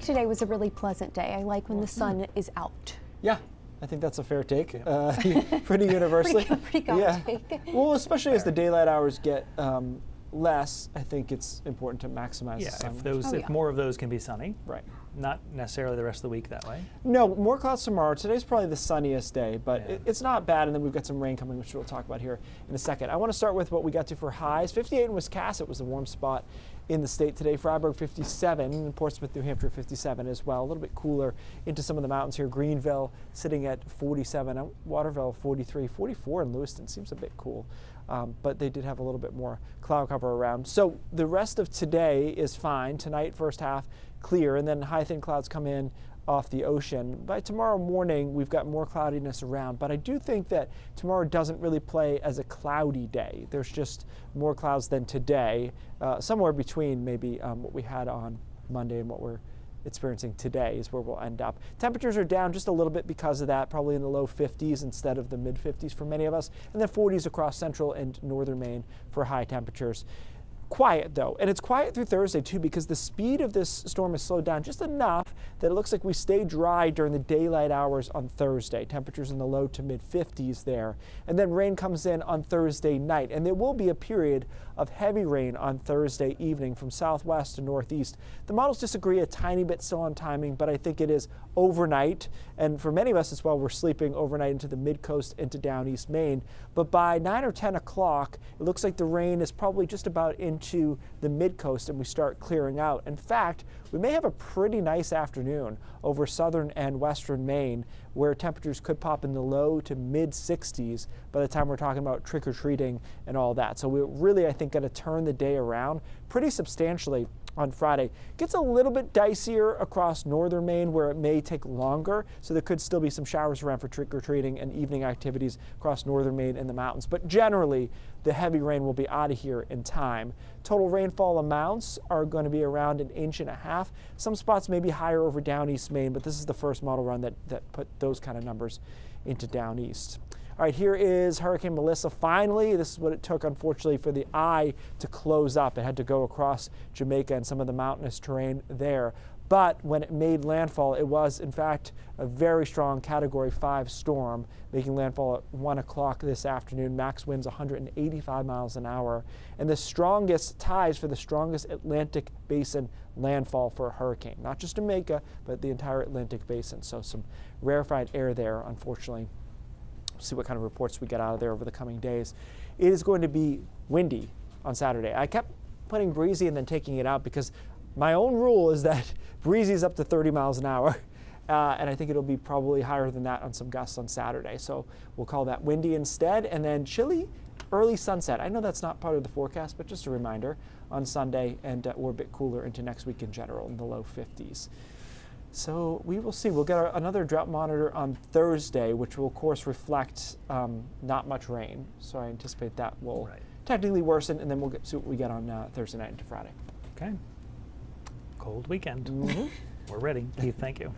today was a really pleasant day. I like when the sun is out. Yeah, I think that's a fair take. Pretty universally. pretty common take. Well, especially as the daylight hours get less, I think it's important to maximize the sun. If more of those can be sunny. Right. Not necessarily the rest of the week that way. No, more clouds tomorrow. Today's probably the sunniest day, but it's not bad. And then we've got some rain coming, which we'll talk about here in a second. I want to start with what we got to for highs. 58 in Wiscasset was the warm spot in the state today. Freiburg 57, and Portsmouth, New Hampshire 57 as well. A little bit cooler into some of the mountains here. Greenville sitting at 47, Waterville 43, 44 in Lewiston. Seems a bit cool. But they did have a little bit more cloud cover around. So the rest of today is fine. Tonight, first half, clear, and then high thin clouds come in off the ocean. By tomorrow morning, we've got more cloudiness around, but I do think that tomorrow doesn't really play as a cloudy day. There's just more clouds than today, somewhere between maybe what we had on Monday and what we're experiencing today is where we'll end up. Temperatures are down just a little bit because of that, probably in the low 50s instead of the mid 50s for many of us, and then 40s across central and northern Maine for high temperatures. Quiet though, and it's quiet through Thursday too because the speed of this storm has slowed down just enough that it looks like we stay dry during the daylight hours on Thursday. Temperatures in the low to mid 50s there. And then rain comes in on Thursday night, and there will be a period of heavy rain on Thursday evening from southwest to northeast. The models disagree a tiny bit still on timing, but I think it is overnight, and for many of us as well, we're sleeping overnight into the mid-coast into down east Maine. But by 9 or 10 o'clock, it looks like the rain is probably just about into the mid-coast and we start clearing out. In fact, we may have a pretty nice afternoon over southern and western Maine where temperatures could pop in the low to mid 60s by the time we're talking about trick-or-treating and all that. So we're really, I think, going to turn the day around pretty substantially on Friday. Gets a little bit dicier across northern Maine where it may take longer, so there could still be some showers around for trick-or-treating and evening activities across northern Maine and the mountains. But generally, the heavy rain will be out of here in time. Total rainfall amounts are going to be around 1.5 inches. Some spots may be higher over down east Maine, but this is the first model run that put those kind of numbers into down east. All right, here is Hurricane Melissa. Finally, this is what it took, unfortunately, for the eye to close up. It had to go across Jamaica and some of the mountainous terrain there. But when it made landfall, it was, in fact, a very strong Category 5 storm, making landfall at 1 o'clock this afternoon. Max winds 185 miles an hour. And the strongest ties for the strongest Atlantic Basin landfall for a hurricane. Not just Jamaica, but the entire Atlantic Basin. So some rarefied air there, unfortunately. See what kind of reports we get out of there over the coming days. It is going to be windy on Saturday. I kept putting breezy and then taking it out because my own rule is that breezy is up to 30 miles an hour. And I think it'll be probably higher than that on some gusts on Saturday. So we'll call that windy instead. And then chilly early sunset. I know that's not part of the forecast, but just a reminder on Sunday, and we're a bit cooler into next week in general in the low 50s. So we will see. We'll get another drought monitor on Thursday, which will, of course, reflect not much rain. So I anticipate that will technically worsen, and then we'll see what we get on Thursday night into Friday. Okay. Cold weekend. Mm-hmm. We're ready. Keith, thank you.